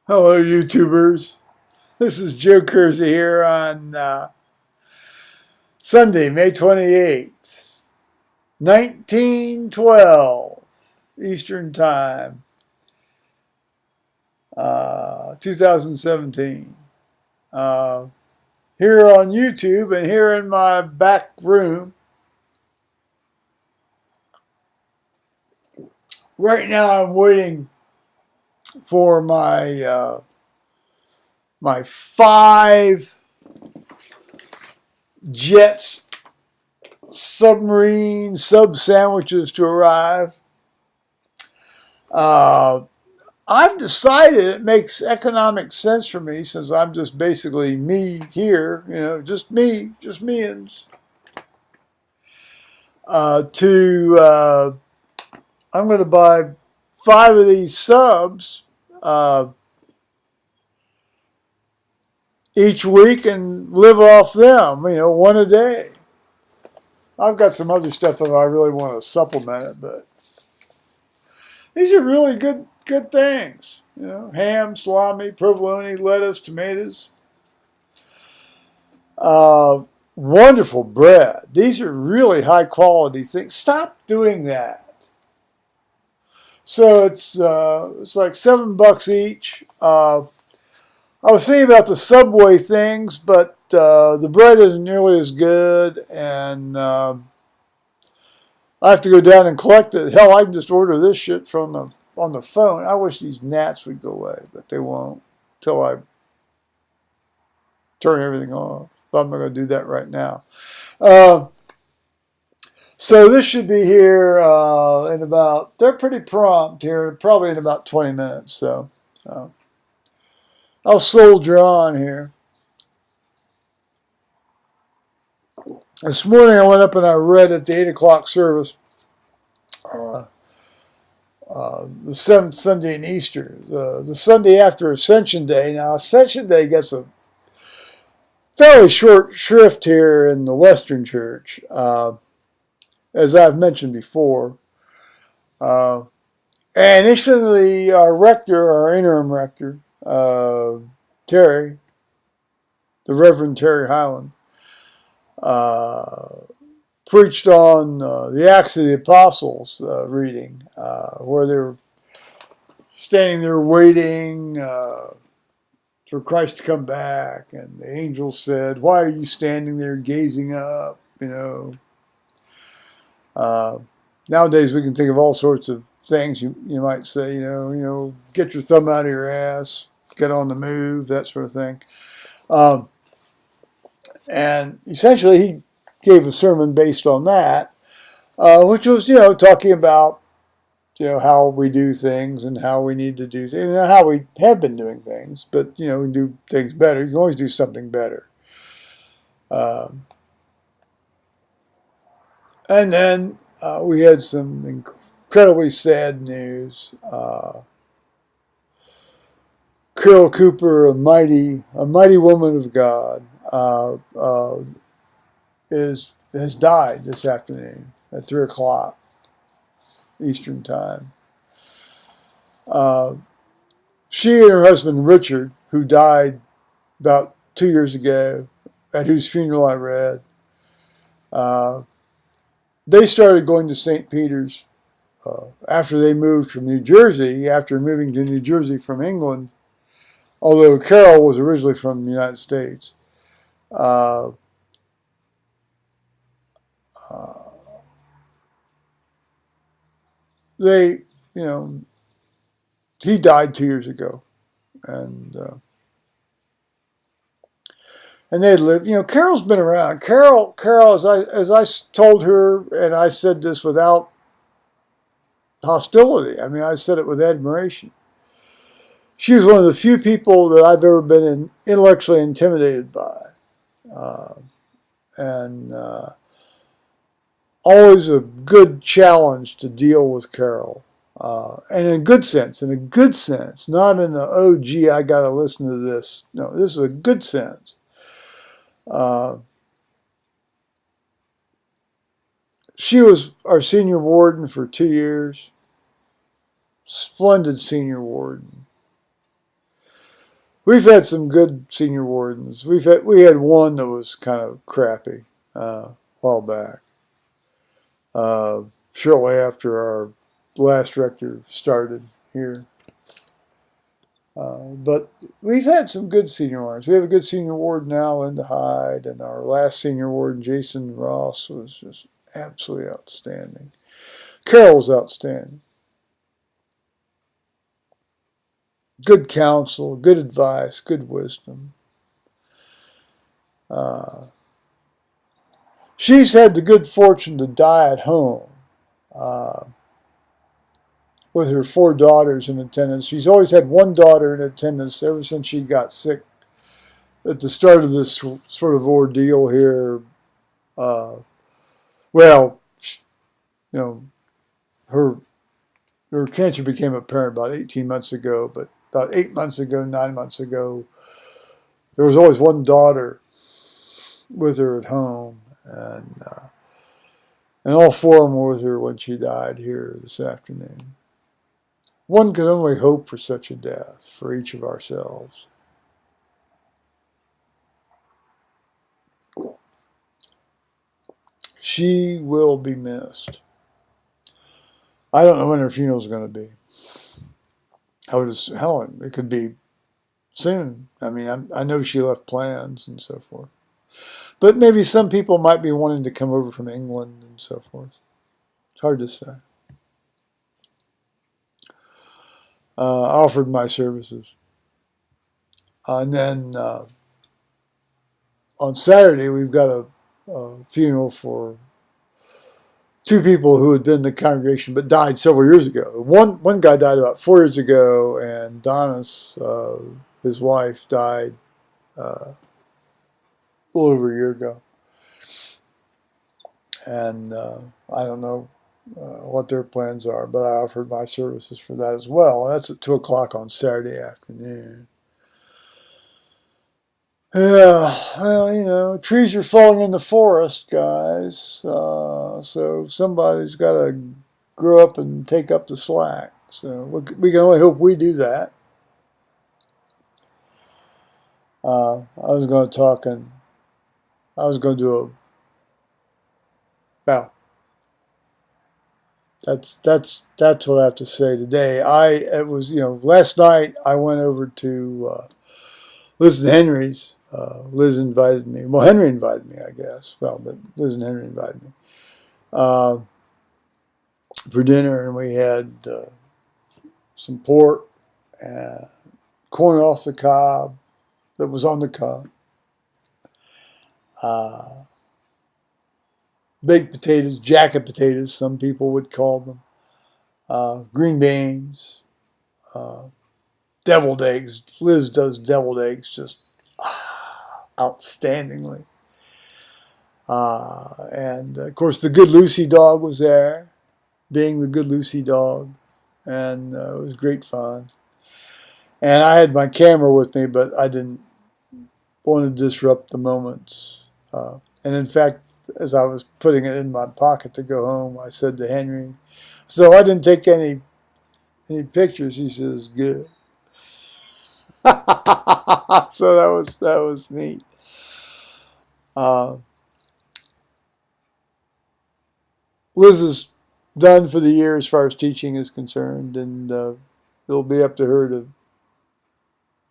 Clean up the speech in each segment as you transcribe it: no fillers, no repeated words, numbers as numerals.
Hello, YouTubers. This is Joe Kersey here on Sunday, May 28th, 1912, Eastern Time, 2017. Here on YouTube and here in my back room. Right now I'm waiting for my 5 jets submarine sub sandwiches to arrive. I've decided it makes economic sense for me, since I'm just basically me here, just me, just means, I'm going to buy 5 of these subs uh, each week and live off them, one a day. I've got some other stuff if I really want to supplement it, but these are really good things. Ham, salami, provolone, lettuce, tomatoes. Wonderful bread. These are really high quality things. Stop doing that. So it's like $7 each. I was thinking about the Subway things, but the bread isn't nearly as good, and I have to go down and collect it. Hell, I can just order this shit on the phone. I wish these gnats would go away, but they won't till I turn everything off. But I'm not going to do that right now. So this should be here in about, they're pretty prompt here, probably in about 20 minutes. So I'll soldier on here. This morning I went up and I read at the 8 o'clock service the 7th Sunday in Easter, the Sunday after Ascension Day. Now, Ascension Day gets a fairly short shrift here in the Western Church, as I've mentioned before. And initially, our rector, our interim rector, Terry, the Reverend Terry Highland, preached on the Acts of the Apostles reading, where they're standing there waiting for Christ to come back, and the angel said, "Why are you standing there gazing up?" Nowadays we can think of all sorts of things. You might say, get your thumb out of your ass, get on the move, that sort of thing. And essentially he gave a sermon based on that, which was, talking about, how we do things and how we need to do things, and how we have been doing things, but, we can do things better. You can always do something better. And then we had some incredibly sad news. Carol Cooper, a mighty woman of God, has died this afternoon at 3 o'clock Eastern Time. She and her husband Richard, who died about 2 years ago, at whose funeral I read, they started going to St. Peter's after they moved from New Jersey, after moving to New Jersey from England, although Carol was originally from the United States. They, he died 2 years ago, and they had lived. Carol's been around. Carol, as I told her, and I said this without hostility. I mean, I said it with admiration. She was one of the few people that I've ever been intellectually intimidated by, and always a good challenge to deal with Carol. And in a good sense, not in the, oh, gee, I got to listen to this. No, this is a good sense. She was our senior warden for 2 years. Splendid senior warden. We've had some good senior wardens. We had one that was kind of crappy a while back. Shortly after our last rector started here. But we've had some good senior wardens. We have a good senior warden now, Linda Hyde, and our last senior warden, Jason Ross, was just absolutely outstanding. Carol was outstanding. Good counsel, good advice, good wisdom. She's had the good fortune to die at home uh, with her 4 daughters in attendance. She's always had one daughter in attendance ever since she got sick at the start of this sort of ordeal here. Uh, well, you know, her her cancer became apparent about 18 months ago, but about 8 months ago, 9 months ago, there was always one daughter with her at home, and all 4 of them were with her when she died here this afternoon. One could only hope for such a death for each of ourselves. She will be missed. I don't know when her funeral is going to be. Hell, it could be soon. I mean, I know she left plans and so forth. But maybe some people might be wanting to come over from England and so forth. It's hard to say. I offered my services. And then on Saturday, we've got a funeral for 2 people who had been in the congregation but died several years ago. One guy died about 4 years ago, and Donis, his wife, died a little over a year ago. And I don't know what their plans are, but I offered my services for that as well. That's at 2 o'clock on Saturday afternoon. Yeah, well, trees are falling in the forest, guys. So somebody's got to grow up and take up the slack. So we can only hope we do that. I was going to talk and I was going to do well, that's what I have to say today. It was last night I went over to Liz and Henry's. Liz invited me. Well, Henry invited me, I guess. Well, but Liz and Henry invited me for dinner, and we had some pork and corn off the cob that was on the cob, uh, baked potatoes, jacket potatoes, some people would call them, green beans, uh, deviled eggs. Liz does deviled eggs just outstandingly. And of course, the Good Lucy dog was there, being the Good Lucy dog, and it was great fun. And I had my camera with me, but I didn't want to disrupt the moments. And in fact, as I was putting it in my pocket to go home, I said to Henry, "So I didn't take any pictures." He says, "Good." So that was neat. Uh, Liz is done for the year as far as teaching is concerned, and it'll be up to her to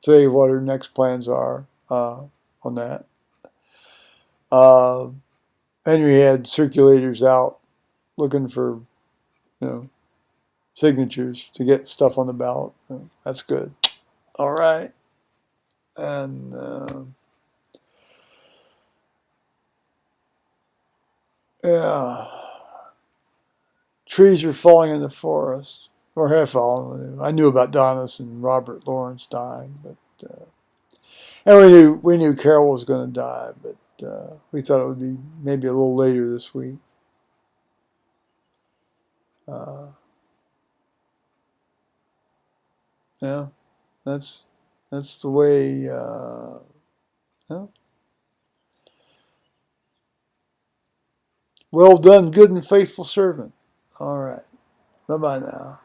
say what her next plans are on that. Henry had circulators out looking for, signatures to get stuff on the ballot. That's good. All right. And yeah, trees are falling in the forest, or have fallen. I knew about Donis and Robert Lawrence dying, but and we knew Carol was going to die, but we thought it would be maybe a little later this week. Uh, yeah, that's the way. Yeah. Well done, good and faithful servant. All right. Bye bye now.